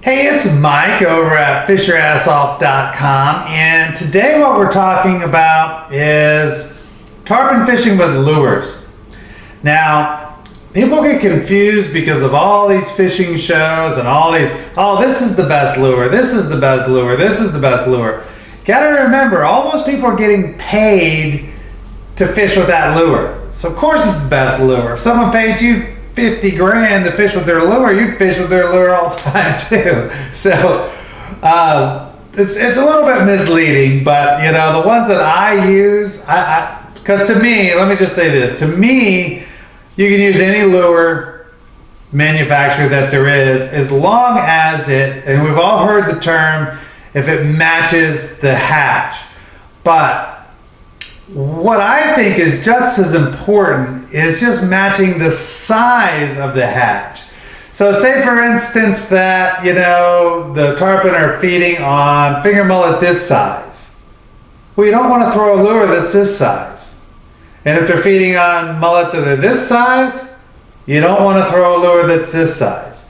Hey, it's Mike over at fishyourassoff.com, and today what we're talking about is tarpon fishing with lures. Now, people get confused because of all these fishing shows and all these, oh, this is the best lure, this is the best lure, this is the best lure. Gotta remember, all those people are getting paid to fish with that lure. So of course it's the best lure. If someone paid you 50 grand to fish with their lure, you'd fish with their lure all the time too. So it's a little bit misleading, but you know, the ones that I use, because to me, let me just say this, to me, you can use any lure manufacturer that there is, as long as it, and we've all heard the term, if it matches the hatch. But what I think is just as important is just matching the size of the hatch. So say for instance that, you know, the tarpon are feeding on finger mullet this size. Well, you don't want to throw a lure that's this size. And if they're feeding on mullet that are this size, you don't want to throw a lure that's this size.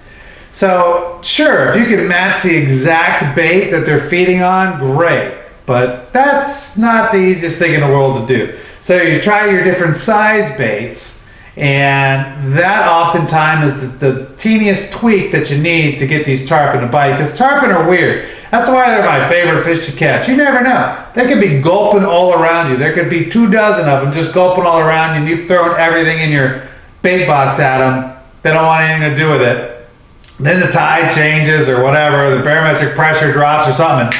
So sure, if you can match the exact bait that they're feeding on, great. But that's not the easiest thing in the world to do. So you try your different size baits, and that oftentimes is the teeniest tweak that you need to get these tarpon to bite, because tarpon are weird. That's why they're my favorite fish to catch. You never know. They could be gulping all around you. There could be 24 of them just gulping all around you, and you've thrown everything in your bait box at them. They don't want anything to do with it. Then the tide changes or whatever, the barometric pressure drops or something.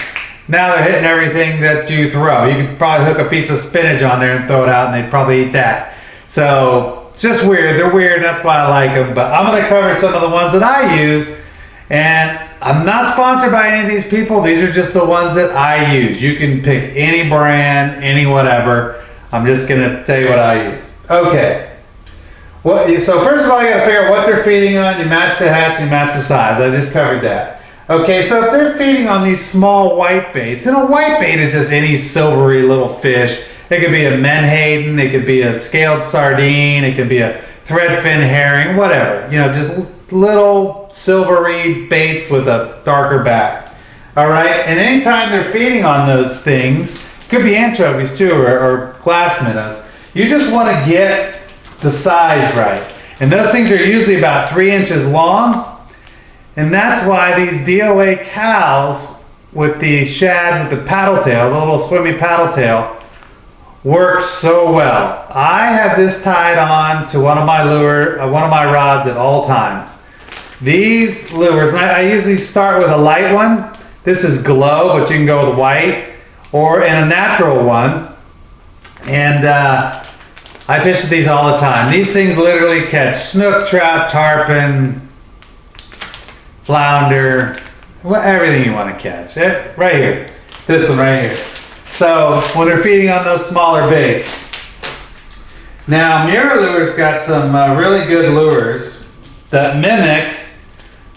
Now they're hitting everything that you throw. You could probably hook a piece of spinach on there and throw it out, and they'd probably eat that. So it's just weird. They're weird. That's why I like them. But I'm going to cover some of the ones that I use. And I'm not sponsored by any of these people. These are just the ones that I use. You can pick any brand, any whatever. I'm just going to tell you what I use. Okay. So first of all, you got to figure out what they're feeding on. You match the hatch, you match the size. I just covered that. Okay, so if they're feeding on these small white baits, and a white bait is just any silvery little fish. It could be a menhaden, it could be a scaled sardine, it could be a threadfin herring, whatever. You know, just little silvery baits with a darker back. All right, and anytime they're feeding on those things, could be anchovies too, or glass minnows. You just want to get the size right. And those things are usually about 3 inches long. And that's why these DOA cows with the shad, with the paddle tail, the little swimmy paddle tail, work so well. I have this tied on to one of my rods at all times. These lures, and I usually start with a light one. This is glow, but you can go with white, or in a natural one. And I fish with these all the time. These things literally catch snook, trout, tarpon, flounder, everything you want to catch. Right here. This one right here. So when they're feeding on those smaller baits. Now MirrOlure's got some really good lures that mimic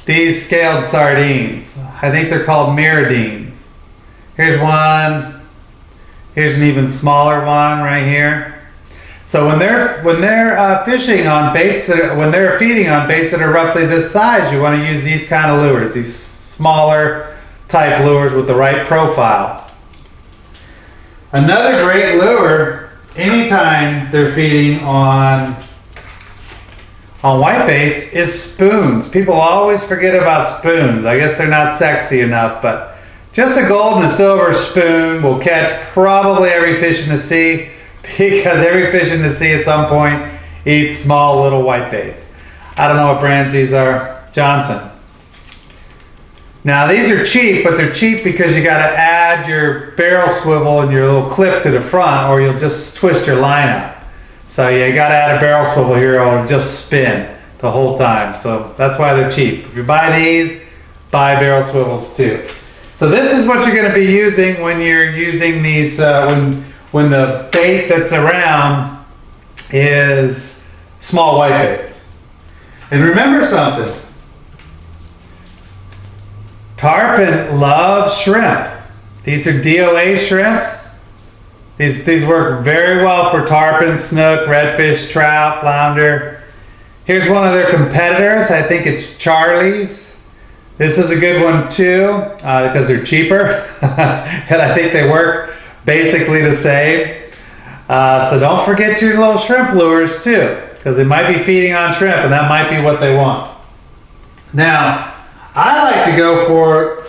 these scaled sardines. I think they're called mirrodines. Here's one. Here's an even smaller one right here. So when they're fishing on baits when they're feeding on baits that are roughly this size, you want to use these kind of lures, these smaller type lures with the right profile. Another great lure, anytime they're feeding on white baits, is spoons. People always forget about spoons. I guess they're not sexy enough, but just a gold and a silver spoon will catch probably every fish in the sea. Because every fish in the sea at some point eats small little white baits. I don't know what brands these are. Johnson. Now these are cheap, but they're cheap because you got to add your barrel swivel and your little clip to the front, or you'll just twist your line up. So you got to add a barrel swivel here, or it'll just spin the whole time. So that's why they're cheap. If you buy these, buy barrel swivels too. So this is what you're going to be using when you're using these when the bait that's around is small white baits. And remember something. Tarpon love shrimp. These are DOA shrimps. These work very well for tarpon, snook, redfish, trout, flounder. Here's one of their competitors. I think it's Charlie's. This is a good one too, because they're cheaper, and I think they work basically the same. So don't forget your little shrimp lures too, because they might be feeding on shrimp, and that might be what they want. Now, I like to go for,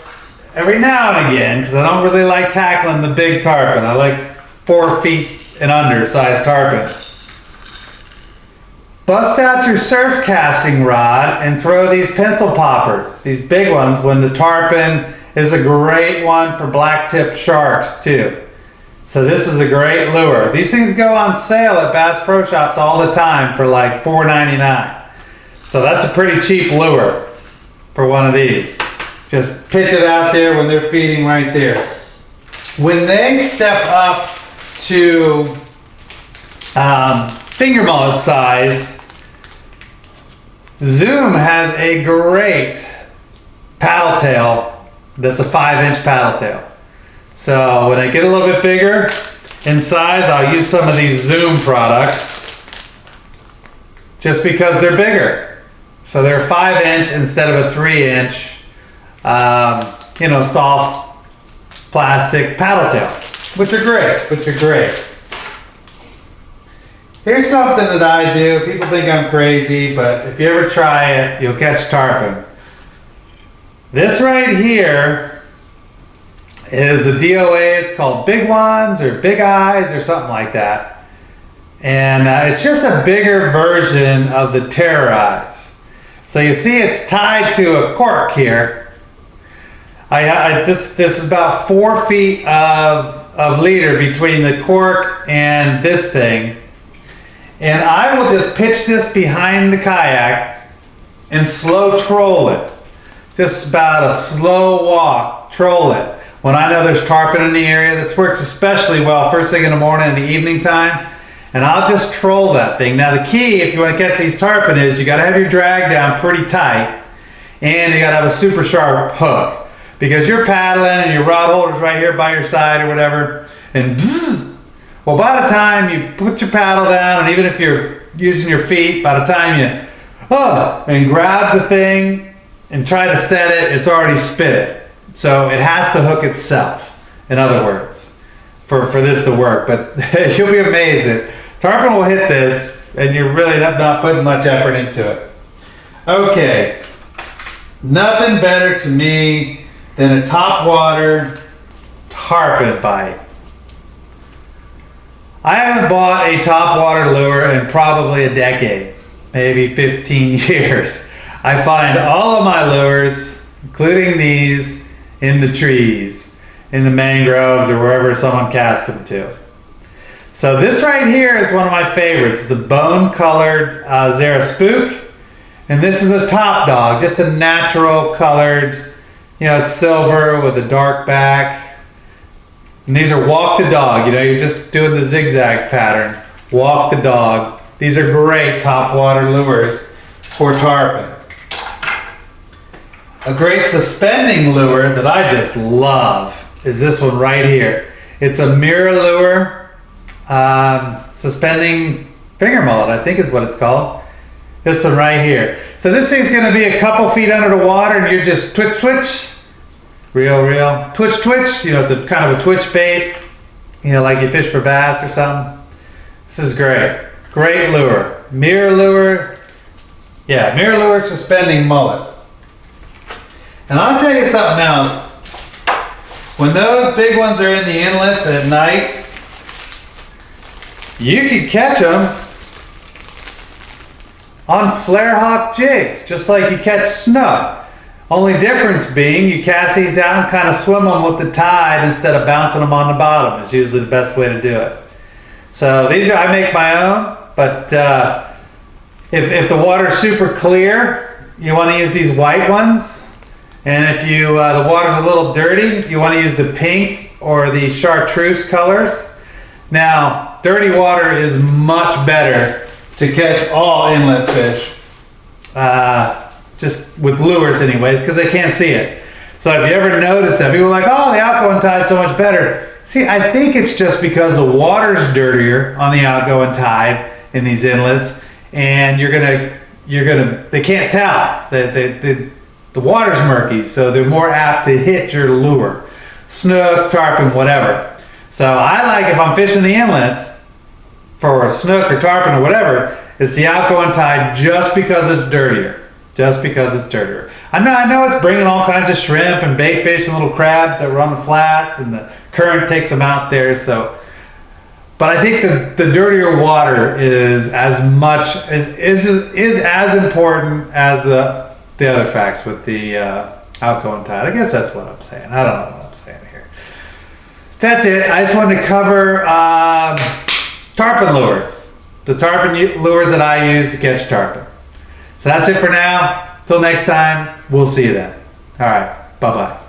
every now and again, because I don't really like tackling the big tarpon. I like 4 feet and under size tarpon. Bust out your surf casting rod and throw these pencil poppers, these big ones, when the tarpon is a great one for black tip sharks too. So this is a great lure. These things go on sale at Bass Pro Shops all the time for like $4.99. So that's a pretty cheap lure for one of these. Just pitch it out there when they're feeding right there. When they step up to finger mullet size, Zoom has a great paddle tail that's a 5-inch paddle tail. So when I get a little bit bigger in size, I'll use some of these Zoom products just because they're bigger. So they're a 5-inch instead of a 3-inch, soft plastic paddle tail, which are great. Here's something that I do. People think I'm crazy, but if you ever try it, you'll catch tarpon. This right here is a DOA. It's called Big Ones or Big Eyes or something like that. And it's just a bigger version of the Terrorize. So you see it's tied to a cork here. This is about 4 feet of leader between the cork and this thing. And I will just pitch this behind the kayak and slow troll it. Just about a slow walk, troll it. When I know there's tarpon in the area, this works especially well first thing in the morning and the evening time. And I'll just troll that thing. Now the key, if you want to catch these tarpon, is you got to have your drag down pretty tight, and you got to have a super sharp hook, because you're paddling and your rod holder's right here by your side or whatever, and bzzz. Well, by the time you put your paddle down, and even if you're using your feet, by the time you and grab the thing and try to set it, it's already spit it. So it has to hook itself, in other words, for this to work. But you'll be amazed. Tarpon will hit this, and you're really not putting much effort into it. Okay, nothing better to me than a topwater tarpon bite. I haven't bought a topwater lure in probably a decade, maybe 15 years. I find all of my lures, including these, in the trees, in the mangroves, or wherever someone casts them to. So this right here is one of my favorites. It's a bone-colored Zara Spook, and this is a top dog, just a natural colored, it's silver with a dark back. And these are walk the dog, you're just doing the zigzag pattern. Walk the dog. These are great topwater lures for tarpon. A great suspending lure that I just love is this one right here. It's a mirror lure, suspending finger mullet, I think is what it's called. This one right here. So this thing's gonna be a couple feet under the water, and you're just twitch, twitch. Reel, twitch, twitch. It's a kind of a twitch bait, like you fish for bass or something. This is great. Great lure. Mirror lure. Yeah, mirror lure suspending mullet. And I'll tell you something else. When those big ones are in the inlets at night, you can catch them on flare hawk jigs, just like you catch snook. Only difference being you cast these out and kind of swim them with the tide instead of bouncing them on the bottom. Is usually the best way to do it. So these I make my own, but if the water's super clear, you want to use these white ones. And if the water's a little dirty, you want to use the pink or the chartreuse colors. Now, dirty water is much better to catch all inlet fish. Just with lures anyways, because they can't see it. So if you ever notice that, people are like, oh, the outgoing tide's so much better. See, I think it's just because the water's dirtier on the outgoing tide in these inlets, and they can't tell. the water's murky, so they're more apt to hit your lure. Snook, tarpon, whatever. So I like, if I'm fishing the inlets for a snook or tarpon or whatever, it's the outgoing tide just because it's dirtier. Just because it's dirtier. I know it's bringing all kinds of shrimp and bait fish and little crabs that run the flats, and the current takes them out there. So, but I think the dirtier water is as important as the other facts with the outgoing tide. I guess that's what I'm saying. I don't know what I'm saying here. That's it. I just wanted to cover tarpon lures. The tarpon lures that I use to catch tarpon. So that's it for now. Till next time, we'll see you then. All right. Bye-bye.